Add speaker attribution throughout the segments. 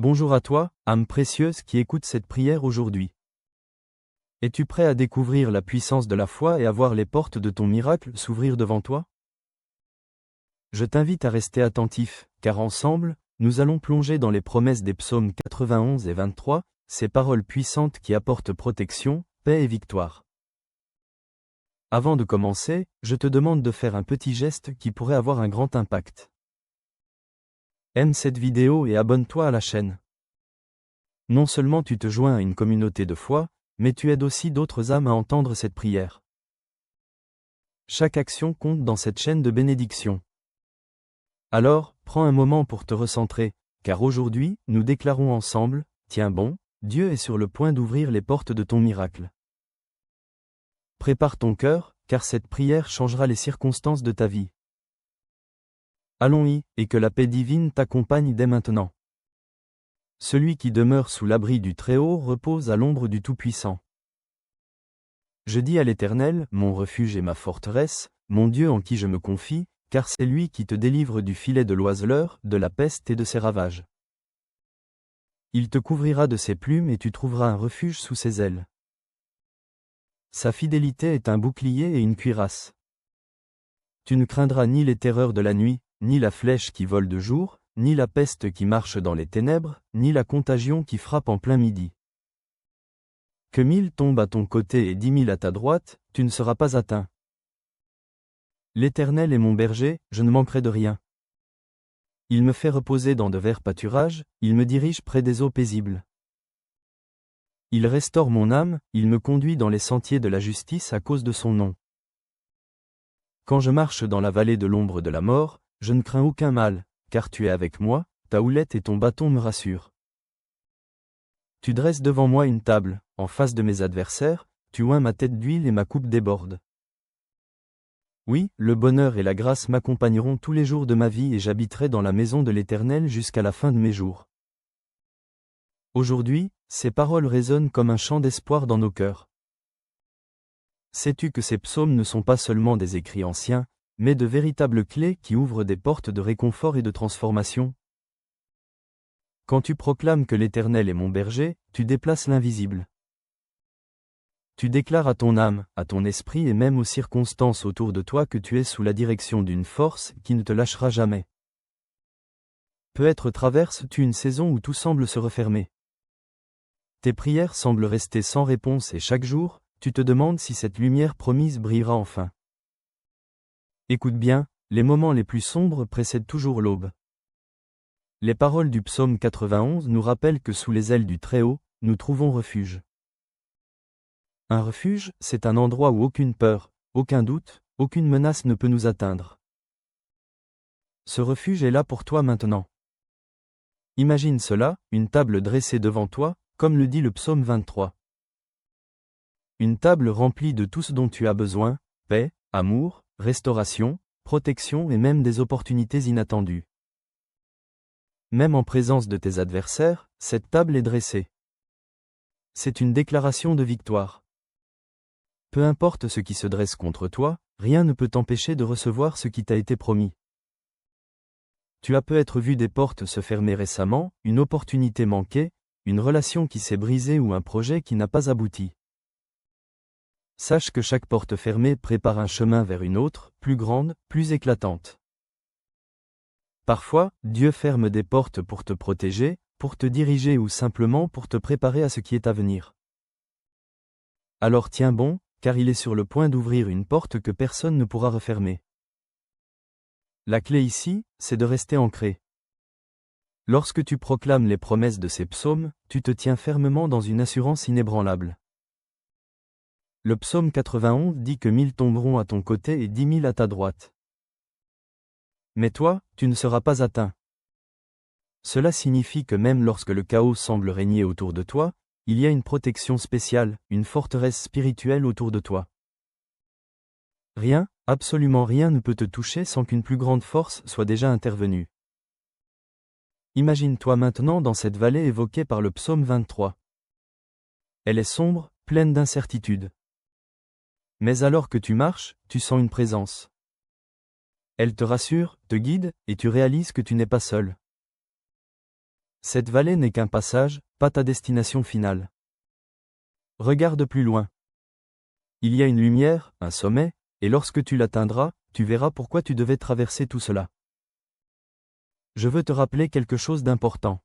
Speaker 1: Bonjour à toi, âme précieuse qui écoute cette prière aujourd'hui. Es-tu prêt à découvrir la puissance de la foi et à voir les portes de ton miracle s'ouvrir devant toi? Je t'invite à rester attentif, car ensemble, nous allons plonger dans les promesses des psaumes 91 et 23, ces paroles puissantes qui apportent protection, paix et victoire. Avant de commencer, je te demande de faire un petit geste qui pourrait avoir un grand impact. Aime cette vidéo et abonne-toi à la chaîne. Non seulement tu te joins à une communauté de foi, mais tu aides aussi d'autres âmes à entendre cette prière. Chaque action compte dans cette chaîne de bénédiction. Alors, prends un moment pour te recentrer, car aujourd'hui, nous déclarons ensemble, tiens bon, Dieu est sur le point d'ouvrir les portes de ton miracle. Prépare ton cœur, car cette prière changera les circonstances de ta vie. Allons-y, et que la paix divine t'accompagne dès maintenant. Celui qui demeure sous l'abri du Très-Haut repose à l'ombre du Tout-Puissant. Je dis à l'Éternel, mon refuge et ma forteresse, mon Dieu en qui je me confie, car c'est lui qui te délivre du filet de l'oiseleur, de la peste et de ses ravages. Il te couvrira de ses plumes et tu trouveras un refuge sous ses ailes. Sa fidélité est un bouclier et une cuirasse. Tu ne craindras ni les terreurs de la nuit, ni la flèche qui vole de jour, ni la peste qui marche dans les ténèbres, ni la contagion qui frappe en plein midi. Que 1000 tombent à ton côté et 10 000 à ta droite, tu ne seras pas atteint. L'Éternel est mon berger, je ne manquerai de rien. Il me fait reposer dans de verts pâturages, il me dirige près des eaux paisibles. Il restaure mon âme, il me conduit dans les sentiers de la justice à cause de son nom. Quand je marche dans la vallée de l'ombre de la mort, je ne crains aucun mal, car tu es avec moi, ta houlette et ton bâton me rassurent. Tu dresses devant moi une table, en face de mes adversaires, tu oins ma tête d'huile et ma coupe déborde. Oui, le bonheur et la grâce m'accompagneront tous les jours de ma vie et j'habiterai dans la maison de l'Éternel jusqu'à la fin de mes jours. Aujourd'hui, ces paroles résonnent comme un chant d'espoir dans nos cœurs. Sais-tu que ces psaumes ne sont pas seulement des écrits anciens, mais de véritables clés qui ouvrent des portes de réconfort et de transformation? Quand tu proclames que l'Éternel est mon berger, tu déplaces l'invisible. Tu déclares à ton âme, à ton esprit et même aux circonstances autour de toi que tu es sous la direction d'une force qui ne te lâchera jamais. Peut-être traverses-tu une saison où tout semble se refermer. Tes prières semblent rester sans réponse et chaque jour, tu te demandes si cette lumière promise brillera enfin. Écoute bien, les moments les plus sombres précèdent toujours l'aube. Les paroles du psaume 91 nous rappellent que sous les ailes du Très-Haut, nous trouvons refuge. Un refuge, c'est un endroit où aucune peur, aucun doute, aucune menace ne peut nous atteindre. Ce refuge est là pour toi maintenant. Imagine cela, une table dressée devant toi, comme le dit le psaume 23. Une table remplie de tout ce dont tu as besoin, paix, amour, restauration, protection et même des opportunités inattendues. Même en présence de tes adversaires, cette table est dressée. C'est une déclaration de victoire. Peu importe ce qui se dresse contre toi, rien ne peut t'empêcher de recevoir ce qui t'a été promis. Tu as peut-être vu des portes se fermer récemment, une opportunité manquée, une relation qui s'est brisée ou un projet qui n'a pas abouti. Sache que chaque porte fermée prépare un chemin vers une autre, plus grande, plus éclatante. Parfois, Dieu ferme des portes pour te protéger, pour te diriger ou simplement pour te préparer à ce qui est à venir. Alors tiens bon, car il est sur le point d'ouvrir une porte que personne ne pourra refermer. La clé ici, c'est de rester ancré. Lorsque tu proclames les promesses de ces psaumes, tu te tiens fermement dans une assurance inébranlable. Le psaume 91 dit que 1000 tomberont à ton côté et 10 000 à ta droite. Mais toi, tu ne seras pas atteint. Cela signifie que même lorsque le chaos semble régner autour de toi, il y a une protection spéciale, une forteresse spirituelle autour de toi. Rien, absolument rien ne peut te toucher sans qu'une plus grande force soit déjà intervenue. Imagine-toi maintenant dans cette vallée évoquée par le psaume 23. Elle est sombre, pleine d'incertitudes. Mais alors que tu marches, tu sens une présence. Elle te rassure, te guide, et tu réalises que tu n'es pas seul. Cette vallée n'est qu'un passage, pas ta destination finale. Regarde plus loin. Il y a une lumière, un sommet, et lorsque tu l'atteindras, tu verras pourquoi tu devais traverser tout cela. Je veux te rappeler quelque chose d'important.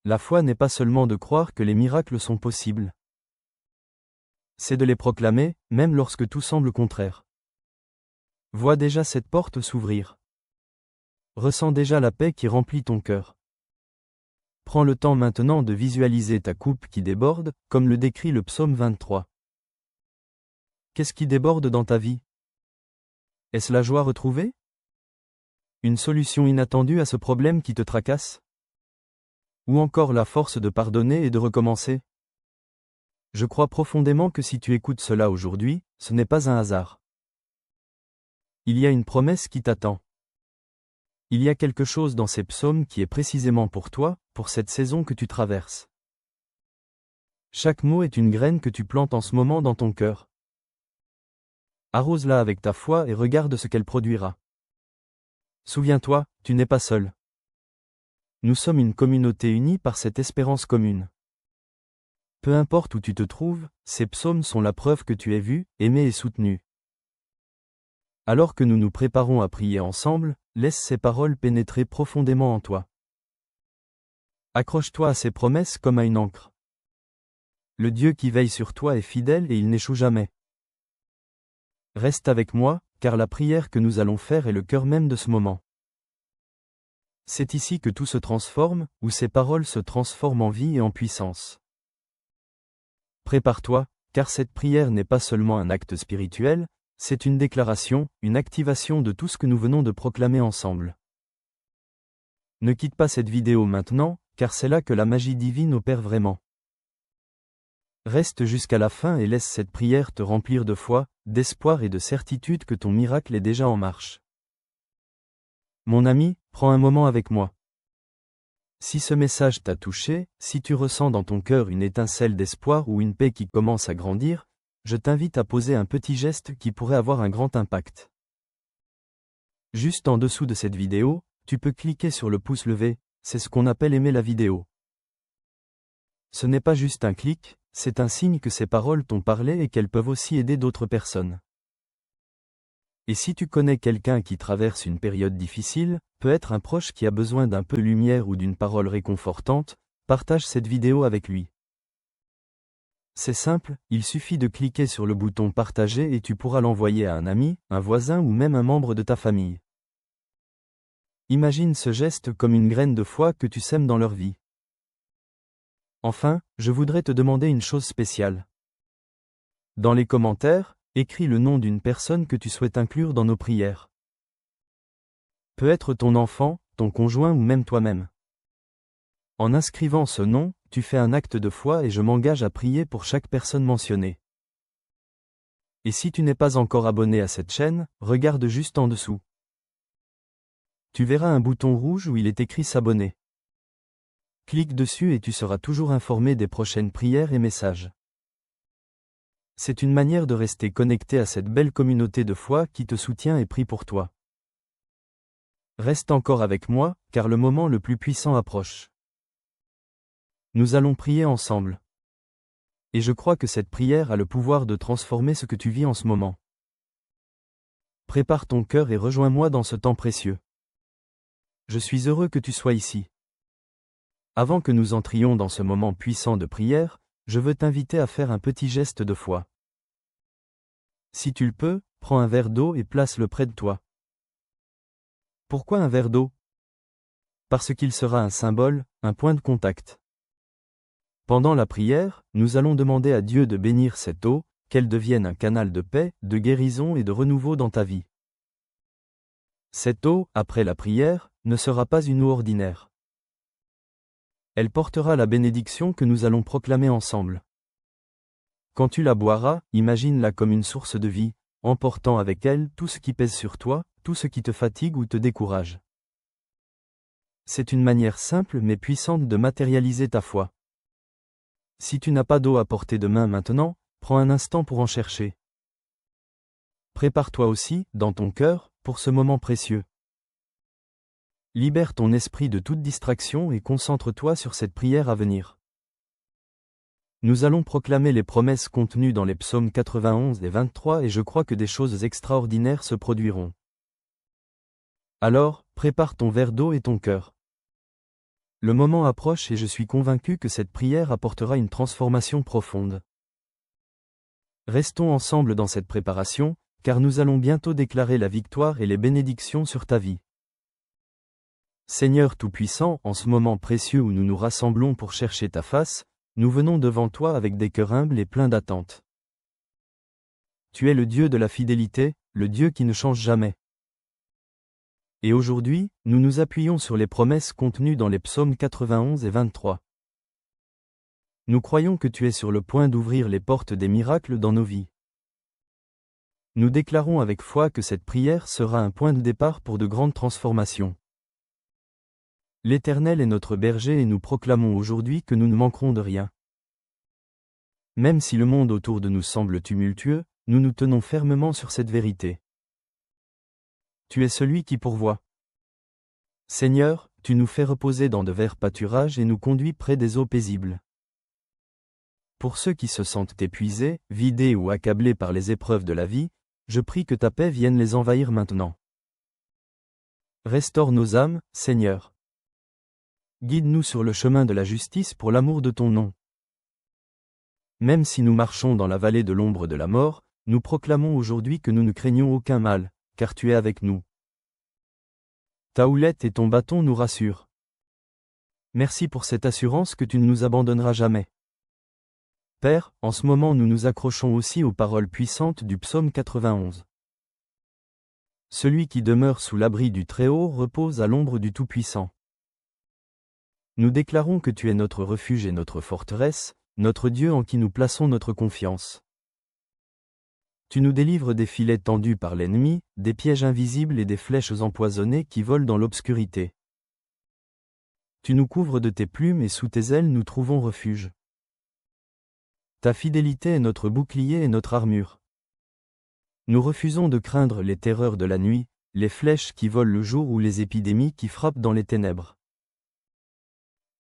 Speaker 1: La foi n'est pas seulement de croire que les miracles sont possibles. C'est de les proclamer, même lorsque tout semble contraire. Vois déjà cette porte s'ouvrir. Ressens déjà la paix qui remplit ton cœur. Prends le temps maintenant de visualiser ta coupe qui déborde, comme le décrit le psaume 23. Qu'est-ce qui déborde dans ta vie? Est-ce la joie retrouvée? Une solution inattendue à ce problème qui te tracasse? Ou encore la force de pardonner et de recommencer? Je crois profondément que si tu écoutes cela aujourd'hui, ce n'est pas un hasard. Il y a une promesse qui t'attend. Il y a quelque chose dans ces psaumes qui est précisément pour toi, pour cette saison que tu traverses. Chaque mot est une graine que tu plantes en ce moment dans ton cœur. Arrose-la avec ta foi et regarde ce qu'elle produira. Souviens-toi, tu n'es pas seul. Nous sommes une communauté unie par cette espérance commune. Peu importe où tu te trouves, ces psaumes sont la preuve que tu es vu, aimé et soutenu. Alors que nous nous préparons à prier ensemble, laisse ces paroles pénétrer profondément en toi. Accroche-toi à ces promesses comme à une ancre. Le Dieu qui veille sur toi est fidèle et il n'échoue jamais. Reste avec moi, car la prière que nous allons faire est le cœur même de ce moment. C'est ici que tout se transforme, où ces paroles se transforment en vie et en puissance. Prépare-toi, car cette prière n'est pas seulement un acte spirituel, c'est une déclaration, une activation de tout ce que nous venons de proclamer ensemble. Ne quitte pas cette vidéo maintenant, car c'est là que la magie divine opère vraiment. Reste jusqu'à la fin et laisse cette prière te remplir de foi, d'espoir et de certitude que ton miracle est déjà en marche. Mon ami, prends un moment avec moi. Si ce message t'a touché, si tu ressens dans ton cœur une étincelle d'espoir ou une paix qui commence à grandir, je t'invite à poser un petit geste qui pourrait avoir un grand impact. Juste en dessous de cette vidéo, tu peux cliquer sur le pouce levé, c'est ce qu'on appelle aimer la vidéo. Ce n'est pas juste un clic, c'est un signe que ces paroles t'ont parlé et qu'elles peuvent aussi aider d'autres personnes. Et si tu connais quelqu'un qui traverse une période difficile, peut-être un proche qui a besoin d'un peu de lumière ou d'une parole réconfortante, partage cette vidéo avec lui. C'est simple, il suffit de cliquer sur le bouton partager et tu pourras l'envoyer à un ami, un voisin ou même un membre de ta famille. Imagine ce geste comme une graine de foi que tu sèmes dans leur vie. Enfin, je voudrais te demander une chose spéciale. Dans les commentaires, écris le nom d'une personne que tu souhaites inclure dans nos prières. Peut être ton enfant, ton conjoint ou même toi-même. En inscrivant ce nom, tu fais un acte de foi et je m'engage à prier pour chaque personne mentionnée. Et si tu n'es pas encore abonné à cette chaîne, regarde juste en dessous. Tu verras un bouton rouge où il est écrit s'abonner. Clique dessus et tu seras toujours informé des prochaines prières et messages. C'est une manière de rester connecté à cette belle communauté de foi qui te soutient et prie pour toi. Reste encore avec moi, car le moment le plus puissant approche. Nous allons prier ensemble. Et je crois que cette prière a le pouvoir de transformer ce que tu vis en ce moment. Prépare ton cœur et rejoins-moi dans ce temps précieux. Je suis heureux que tu sois ici. Avant que nous entrions dans ce moment puissant de prière, je veux t'inviter à faire un petit geste de foi. Si tu le peux, prends un verre d'eau et place-le près de toi. Pourquoi un verre d'eau? Parce qu'il sera un symbole, un point de contact. Pendant la prière, nous allons demander à Dieu de bénir cette eau, qu'elle devienne un canal de paix, de guérison et de renouveau dans ta vie. Cette eau, après la prière, ne sera pas une eau ordinaire. Elle portera la bénédiction que nous allons proclamer ensemble. Quand tu la boiras, imagine-la comme une source de vie, emportant avec elle tout ce qui pèse sur toi, tout ce qui te fatigue ou te décourage. C'est une manière simple mais puissante de matérialiser ta foi. Si tu n'as pas d'eau à portée de main maintenant, prends un instant pour en chercher. Prépare-toi aussi, dans ton cœur, pour ce moment précieux. Libère ton esprit de toute distraction et concentre-toi sur cette prière à venir. Nous allons proclamer les promesses contenues dans les psaumes 91 et 23 et je crois que des choses extraordinaires se produiront. Alors, prépare ton verre d'eau et ton cœur. Le moment approche et je suis convaincu que cette prière apportera une transformation profonde. Restons ensemble dans cette préparation, car nous allons bientôt déclarer la victoire et les bénédictions sur ta vie. Seigneur Tout-Puissant, en ce moment précieux où nous nous rassemblons pour chercher ta face, nous venons devant toi avec des cœurs humbles et pleins d'attente. Tu es le Dieu de la fidélité, le Dieu qui ne change jamais. Et aujourd'hui, nous nous appuyons sur les promesses contenues dans les psaumes 91 et 23. Nous croyons que tu es sur le point d'ouvrir les portes des miracles dans nos vies. Nous déclarons avec foi que cette prière sera un point de départ pour de grandes transformations. L'Éternel est notre berger et nous proclamons aujourd'hui que nous ne manquerons de rien. Même si le monde autour de nous semble tumultueux, nous nous tenons fermement sur cette vérité. Tu es celui qui pourvoit. Seigneur, tu nous fais reposer dans de verts pâturages et nous conduis près des eaux paisibles. Pour ceux qui se sentent épuisés, vidés ou accablés par les épreuves de la vie, je prie que ta paix vienne les envahir maintenant. Restaure nos âmes, Seigneur. Guide-nous sur le chemin de la justice pour l'amour de ton nom. Même si nous marchons dans la vallée de l'ombre de la mort, nous proclamons aujourd'hui que nous ne craignons aucun mal, car tu es avec nous. Ta houlette et ton bâton nous rassurent. Merci pour cette assurance que tu ne nous abandonneras jamais. Père, en ce moment nous nous accrochons aussi aux paroles puissantes du psaume 91. Celui qui demeure sous l'abri du Très-Haut repose à l'ombre du Tout-Puissant. Nous déclarons que tu es notre refuge et notre forteresse, notre Dieu en qui nous plaçons notre confiance. Tu nous délivres des filets tendus par l'ennemi, des pièges invisibles et des flèches empoisonnées qui volent dans l'obscurité. Tu nous couvres de tes plumes et sous tes ailes nous trouvons refuge. Ta fidélité est notre bouclier et notre armure. Nous refusons de craindre les terreurs de la nuit, les flèches qui volent le jour ou les épidémies qui frappent dans les ténèbres.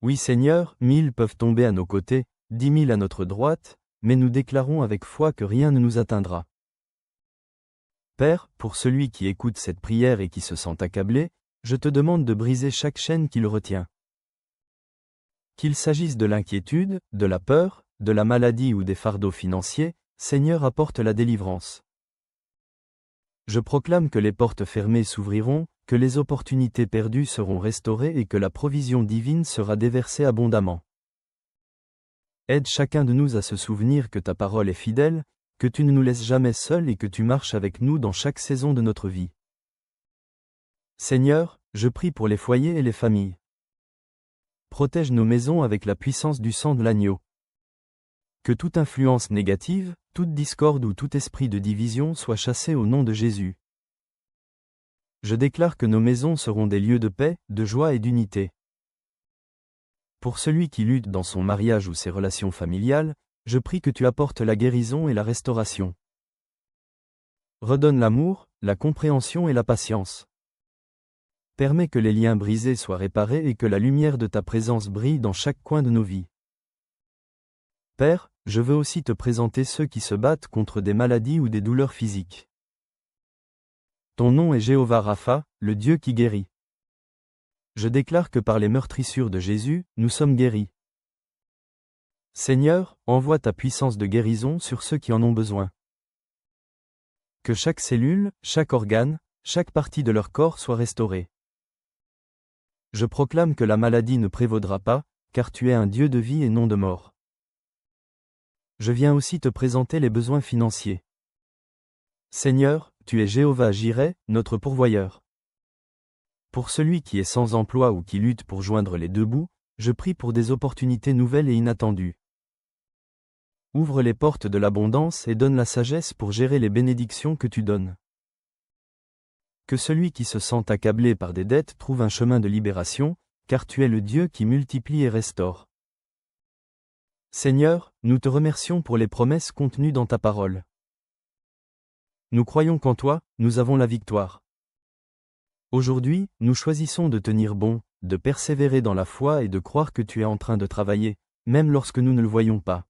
Speaker 1: Oui Seigneur, 1000 peuvent tomber à nos côtés, 10 000 à notre droite, mais nous déclarons avec foi que rien ne nous atteindra. Père, pour celui qui écoute cette prière et qui se sent accablé, je te demande de briser chaque chaîne qui le retient. Qu'il s'agisse de l'inquiétude, de la peur, de la maladie ou des fardeaux financiers, Seigneur apporte la délivrance. Je proclame que les portes fermées s'ouvriront, que les opportunités perdues seront restaurées et que la provision divine sera déversée abondamment. Aide chacun de nous à se souvenir que ta parole est fidèle, que tu ne nous laisses jamais seuls et que tu marches avec nous dans chaque saison de notre vie. Seigneur, je prie pour les foyers et les familles. Protège nos maisons avec la puissance du sang de l'agneau. Que toute influence négative, toute discorde ou tout esprit de division soit chassé au nom de Jésus. Je déclare que nos maisons seront des lieux de paix, de joie et d'unité. Pour celui qui lutte dans son mariage ou ses relations familiales, je prie que tu apportes la guérison et la restauration. Redonne l'amour, la compréhension et la patience. Permets que les liens brisés soient réparés et que la lumière de ta présence brille dans chaque coin de nos vies. Père, je veux aussi te présenter ceux qui se battent contre des maladies ou des douleurs physiques. Ton nom est Jéhovah Rapha, le Dieu qui guérit. Je déclare que par les meurtrissures de Jésus, nous sommes guéris. Seigneur, envoie ta puissance de guérison sur ceux qui en ont besoin. Que chaque cellule, chaque organe, chaque partie de leur corps soit restaurée. Je proclame que la maladie ne prévaudra pas, car tu es un Dieu de vie et non de mort. Je viens aussi te présenter les besoins financiers. Seigneur, tu es Jéhovah Jireh, notre pourvoyeur. Pour celui qui est sans emploi ou qui lutte pour joindre les deux bouts, je prie pour des opportunités nouvelles et inattendues. Ouvre les portes de l'abondance et donne la sagesse pour gérer les bénédictions que tu donnes. Que celui qui se sent accablé par des dettes trouve un chemin de libération, car tu es le Dieu qui multiplie et restaure. Seigneur, nous te remercions pour les promesses contenues dans ta parole. Nous croyons qu'en toi, nous avons la victoire. Aujourd'hui, nous choisissons de tenir bon, de persévérer dans la foi et de croire que tu es en train de travailler, même lorsque nous ne le voyons pas.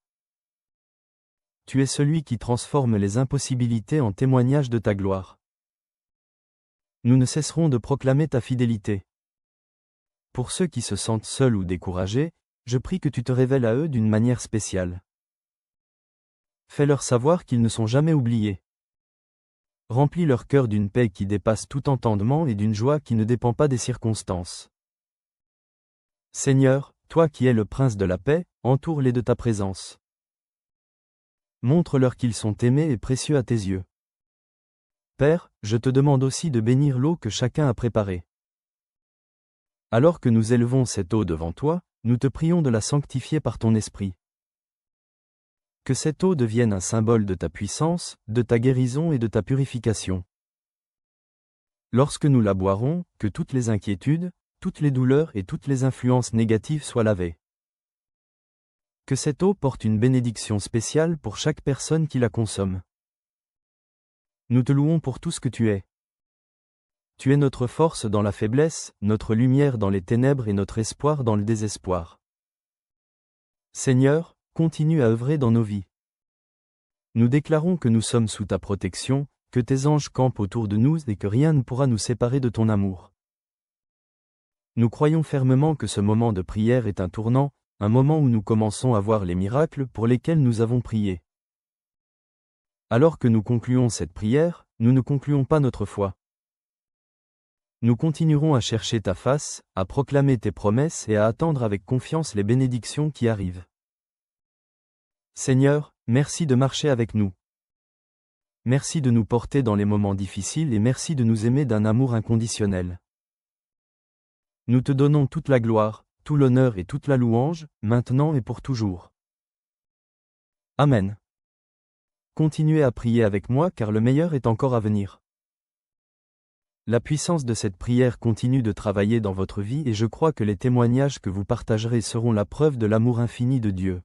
Speaker 1: Tu es celui qui transforme les impossibilités en témoignages de ta gloire. Nous ne cesserons de proclamer ta fidélité. Pour ceux qui se sentent seuls ou découragés, je prie que tu te révèles à eux d'une manière spéciale. Fais-leur savoir qu'ils ne sont jamais oubliés. Remplis leur cœur d'une paix qui dépasse tout entendement et d'une joie qui ne dépend pas des circonstances. Seigneur, toi qui es le prince de la paix, entoure-les de ta présence. Montre-leur qu'ils sont aimés et précieux à tes yeux. Père, je te demande aussi de bénir l'eau que chacun a préparée. Alors que nous élevons cette eau devant toi, nous te prions de la sanctifier par ton esprit. Que cette eau devienne un symbole de ta puissance, de ta guérison et de ta purification. Lorsque nous la boirons, que toutes les inquiétudes, toutes les douleurs et toutes les influences négatives soient lavées. Que cette eau porte une bénédiction spéciale pour chaque personne qui la consomme. Nous te louons pour tout ce que tu es. Tu es notre force dans la faiblesse, notre lumière dans les ténèbres et notre espoir dans le désespoir. Seigneur, continue à œuvrer dans nos vies. Nous déclarons que nous sommes sous ta protection, que tes anges campent autour de nous et que rien ne pourra nous séparer de ton amour. Nous croyons fermement que ce moment de prière est un tournant, un moment où nous commençons à voir les miracles pour lesquels nous avons prié. Alors que nous concluons cette prière, nous ne concluons pas notre foi. Nous continuerons à chercher ta face, à proclamer tes promesses et à attendre avec confiance les bénédictions qui arrivent. Seigneur, merci de marcher avec nous. Merci de nous porter dans les moments difficiles et merci de nous aimer d'un amour inconditionnel. Nous te donnons toute la gloire, tout l'honneur et toute la louange, maintenant et pour toujours. Amen. Continuez à prier avec moi car le meilleur est encore à venir. La puissance de cette prière continue de travailler dans votre vie et je crois que les témoignages que vous partagerez seront la preuve de l'amour infini de Dieu.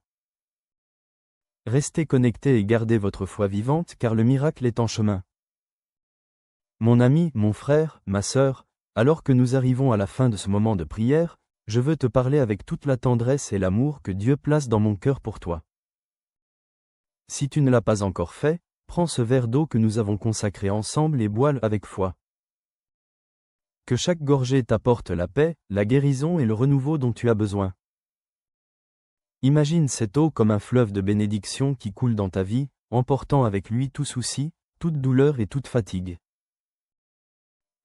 Speaker 1: Restez connectés et gardez votre foi vivante car le miracle est en chemin. Mon ami, mon frère, ma sœur, alors que nous arrivons à la fin de ce moment de prière, je veux te parler avec toute la tendresse et l'amour que Dieu place dans mon cœur pour toi. Si tu ne l'as pas encore fait, prends ce verre d'eau que nous avons consacré ensemble et bois-le avec foi. Que chaque gorgée t'apporte la paix, la guérison et le renouveau dont tu as besoin. Imagine cette eau comme un fleuve de bénédiction qui coule dans ta vie, emportant avec lui tout souci, toute douleur et toute fatigue.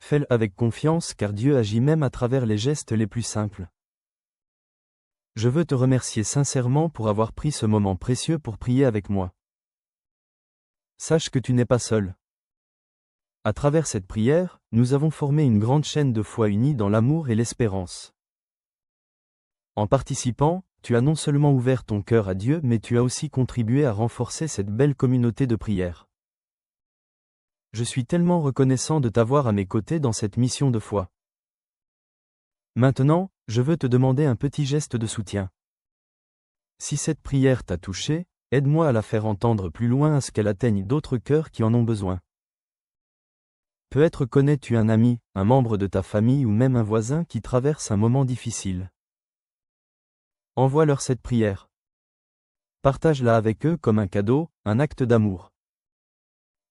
Speaker 1: Fais-le avec confiance car Dieu agit même à travers les gestes les plus simples. Je veux te remercier sincèrement pour avoir pris ce moment précieux pour prier avec moi. Sache que tu n'es pas seul. À travers cette prière, nous avons formé une grande chaîne de foi unie dans l'amour et l'espérance. En participant, tu as non seulement ouvert ton cœur à Dieu mais tu as aussi contribué à renforcer cette belle communauté de prière. Je suis tellement reconnaissant de t'avoir à mes côtés dans cette mission de foi. Maintenant, je veux te demander un petit geste de soutien. Si cette prière t'a touché, aide-moi à la faire entendre plus loin à ce qu'elle atteigne d'autres cœurs qui en ont besoin. Peut-être connais-tu un ami, un membre de ta famille ou même un voisin qui traverse un moment difficile. Envoie-leur cette prière. Partage-la avec eux comme un cadeau, un acte d'amour.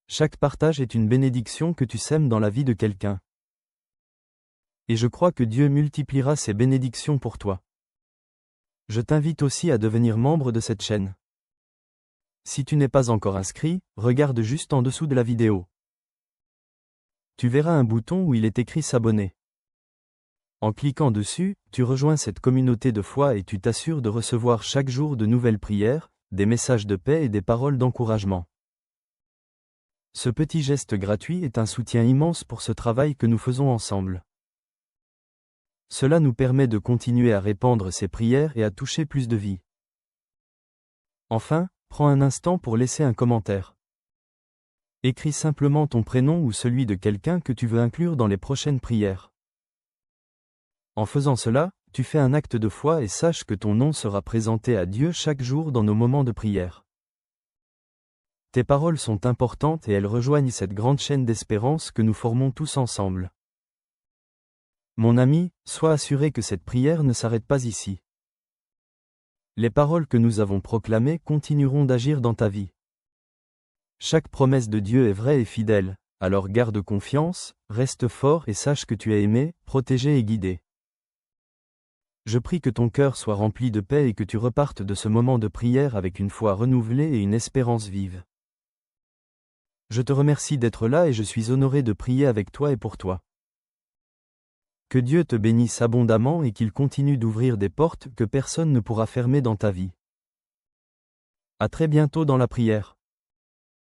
Speaker 1: Chaque partage est une bénédiction que tu sèmes dans la vie de quelqu'un. Et je crois que Dieu multipliera ces bénédictions pour toi. Je t'invite aussi à devenir membre de cette chaîne. Si tu n'es pas encore inscrit, regarde juste en dessous de la vidéo. Tu verras un bouton où il est écrit s'abonner. En cliquant dessus, tu rejoins cette communauté de foi et tu t'assures de recevoir chaque jour de nouvelles prières, des messages de paix et des paroles d'encouragement. Ce petit geste gratuit est un soutien immense pour ce travail que nous faisons ensemble. Cela nous permet de continuer à répandre ces prières et à toucher plus de vies. Enfin, prends un instant pour laisser un commentaire. Écris simplement ton prénom ou celui de quelqu'un que tu veux inclure dans les prochaines prières. En faisant cela, tu fais un acte de foi et sache que ton nom sera présenté à Dieu chaque jour dans nos moments de prière. Tes paroles sont importantes et elles rejoignent cette grande chaîne d'espérance que nous formons tous ensemble. Mon ami, sois assuré que cette prière ne s'arrête pas ici. Les paroles que nous avons proclamées continueront d'agir dans ta vie. Chaque promesse de Dieu est vraie et fidèle, alors garde confiance, reste fort et sache que tu es aimé, protégé et guidé. Je prie que ton cœur soit rempli de paix et que tu repartes de ce moment de prière avec une foi renouvelée et une espérance vive. Je te remercie d'être là et je suis honoré de prier avec toi et pour toi. Que Dieu te bénisse abondamment et qu'il continue d'ouvrir des portes que personne ne pourra fermer dans ta vie. À très bientôt dans la prière.